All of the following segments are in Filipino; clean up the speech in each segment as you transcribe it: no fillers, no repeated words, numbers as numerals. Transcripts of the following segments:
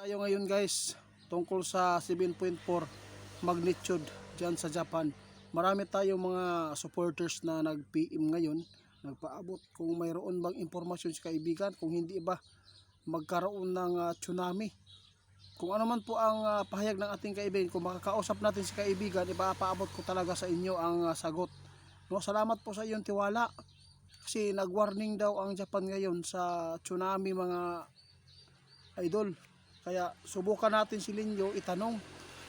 Tayo ngayon guys tungkol sa 7.4 magnitude dyan sa Japan. Marami tayong mga supporters na nag-PM ngayon, nagpaabot kung mayroon bang impormasyon sa kaibigan, kung hindi ba magkaroon ng tsunami. Kung ano man po ang pahayag ng ating kaibigan, kung makakausap natin si kaibigan, ipapaabot ko talaga sa inyo ang sagot. No, salamat po sa iyong tiwala kasi nag-warning daw ang Japan ngayon sa tsunami mga idol. Kaya subukan natin si Linyo itanong.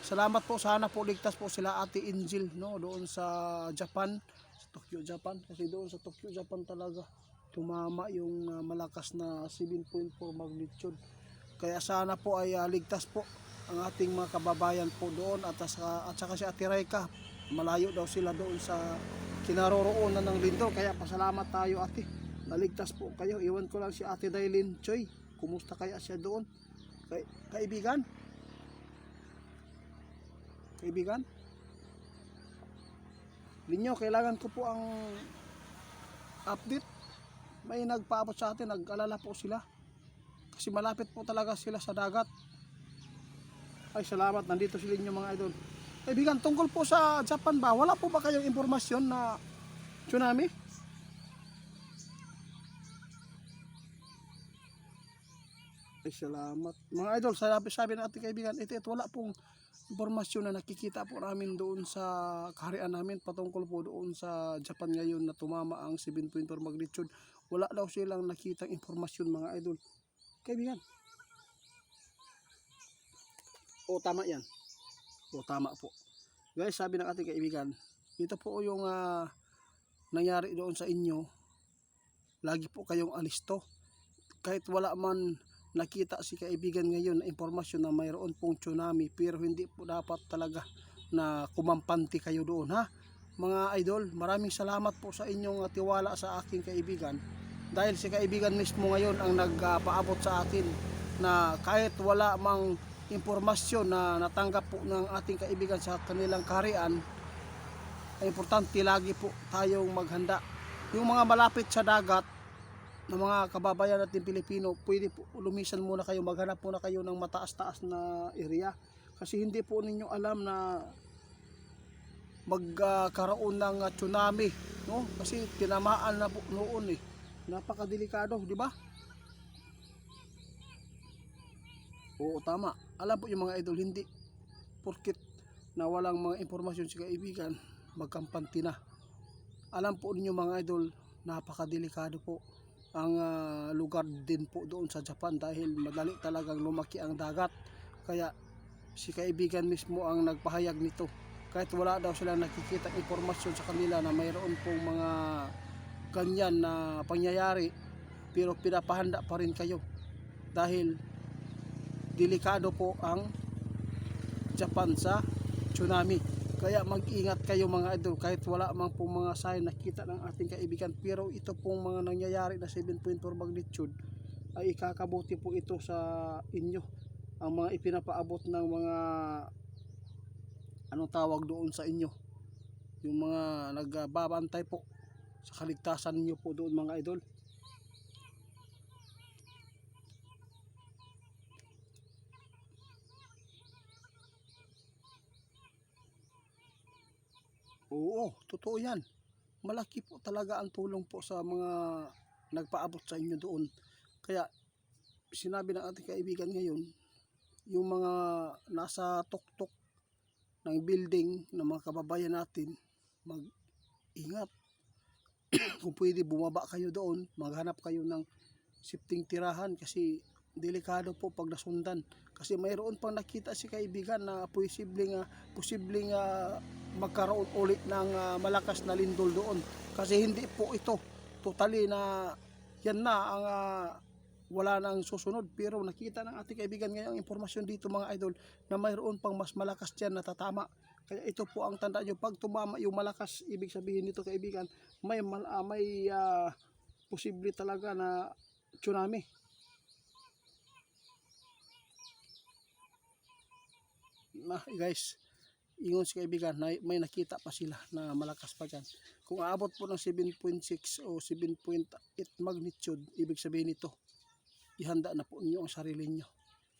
Salamat po, sana po ligtas po sila Ate Angel no doon sa Japan, sa Tokyo, Japan, kasi doon sa Tokyo, Japan talaga tumama yung malakas na 7.4 magnitude. Kaya sana po ay ligtas po ang ating mga kababayan po doon at saka si Ate Raika. Malayo daw sila doon sa kinaroroonan ng lindol. Kaya pasalamat tayo ate, naligtas po kayo. Iwan ko lang si Ate Dailin Choy, kumusta kaya siya doon? Kaibigan? Kaibigan? Linyo, kailangan ko po ang update. May nagpaabot sa atin, nag-alala po sila. Kasi malapit po talaga sila sa dagat. Ay, salamat, nandito si Linyo mga idol. Kaibigan, tungkol po sa Japan ba, wala po ba kayong impormasyon na tsunami? Ay, salamat. Mga idol, sabi ng ating kaibigan, ito wala pong impormasyon na nakikita po namin doon sa kaharian namin patungkol po doon sa Japan ngayon na tumama ang 7.4 magnitude. Wala daw silang nakitang impormasyon mga idol. Kaibigan. O tama yan. O tama po. Guys, sabi ng ating kaibigan, ito po yung nangyari doon sa inyo. Lagi po kayong alisto. Kahit wala man nakita si kaibigan ngayon na impormasyon na mayroon pong tsunami, pero hindi po dapat talaga na kumampante kayo doon ha. Mga idol, maraming salamat po sa inyong tiwala sa aking kaibigan, dahil si kaibigan mismo ngayon ang nagpaabot sa akin na kahit wala mang impormasyon na natanggap po ng ating kaibigan sa kanilang kaharian, ay importante lagi po tayong maghanda. Yung mga malapit sa dagat ng mga kababayan natin Pilipino, pwede po lumisan muna kayo, maghanap muna kayo ng mataas-taas na area, kasi hindi po ninyo alam na magkaroon ng tsunami, no? Kasi tinamaan na po noon eh. Napakadelikado, di ba? Oo, tama. Alam po yung mga idol, hindi porkit na walang mga impormasyon si kaibigan, magkampante na. Alam po ninyo mga idol, napakadelikado po ang lugar din po doon sa Japan, dahil madali talagang lumaki ang dagat. Kaya si kaibigan mismo ang nagpahayag nito, kahit wala daw sila nakikita impormasyon sa kanila na mayroon pong mga ganyan na pangyayari, pero pinapahanda pa rin kayo dahil delikado po ang Japan sa tsunami. Kaya mag-ingat kayo mga idol, kahit wala mang pong mga sign nakita ng ating kaibigan, pero ito pong mga nangyayari na 7.4 magnitude ay ikakabuti po ito sa inyo. Ang mga ipinapaabot ng mga anong tawag doon sa inyo, yung mga nagbabantay po sa kaligtasan niyo po doon mga idol. Oo, totoo yan. Malaki po talaga ang tulong po sa mga nagpaabot sa inyo doon. Kaya sinabi ng ating kaibigan ngayon, yung mga nasa tuktok ng building ng mga kababayan natin, mag-ingat. Kung pwede bumaba kayo doon, maghanap kayo ng sifting tirahan, kasi delikado po pag nasundan. Kasi mayroon pang nakita si kaibigan na posibleng magkaroon ulit ng malakas na lindol doon. Kasi hindi po ito totally na yan na ang wala nang susunod, pero nakita ng ating kaibigan ngayon ang impormasyon dito mga idol na mayroon pang mas malakas dyan na tatama. Kaya ito po ang tanda nyo, pag tumama yung malakas, ibig sabihin nito kaibigan, may posible talaga na tsunami. Guys, ingon si kaibigan, may nakita pa sila na malakas pa dyan. Kung aabot po ng 7.6 o 7.8 magnitude, ibig sabihin nito, ihanda na po niyo ang sarili niyo.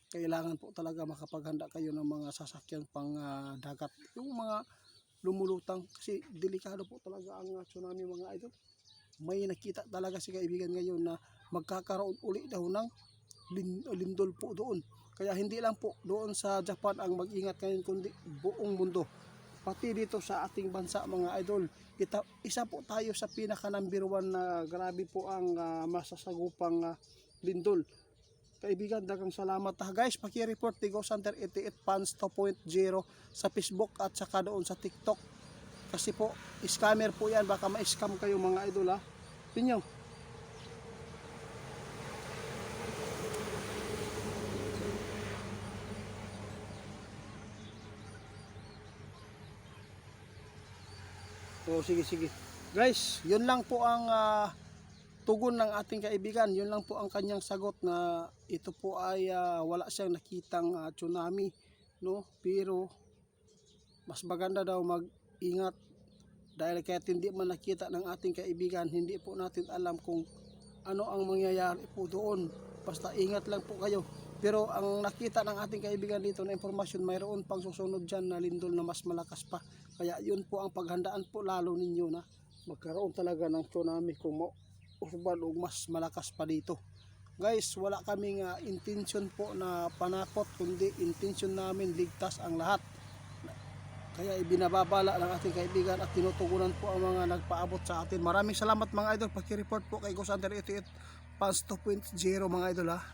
kailangan po talaga makapaghanda kayo ng mga sasakyan pang dagat, yung mga lumulutang, kasi delikado po talaga ang tsunami mga idol. May nakita talaga si kaibigan ngayon na magkakaroon uli daw ng lindol po doon. Kaya hindi lang po doon sa Japan ang mag-ingat ngayon, kundi buong mundo, pati dito sa ating bansa mga idol. Isa po tayo sa pinaka number 1 na grabe po ang masasagupang lindol. Kaibigan, dagang salamat guys. Paki-report Tigo Center 88 Fans 2.0 sa Facebook at saka doon sa TikTok. Kasi po, scammer po yan. Baka ma-scam kayo mga idol ha. Pinyo. So, sige. Guys, yun lang po ang tugon ng ating kaibigan. Yun lang po ang kanyang sagot na ito po ay wala siyang nakitang tsunami, no? Pero mas maganda daw mag-ingat dahil kahit hindi man nakita ng ating kaibigan, hindi po natin alam kung ano ang mangyayari po doon. Basta ingat lang po kayo. Pero ang nakita ng ating kaibigan dito na informasyon, mayroon pang susunod dyan na lindol na mas malakas pa. Kaya yun po ang paghandaan po lalo ninyo na magkaroon talaga ng tsunami kung usban o mas malakas pa dito. Guys, wala kaming intention po na panakot, kundi intention namin ligtas ang lahat. Kaya ibinababala ng ating kaibigan at tinutugunan po ang mga nagpaabot sa atin. Maraming salamat mga idol. Paki-report po kay Go Center 88 Fans 2.0 mga idol ha.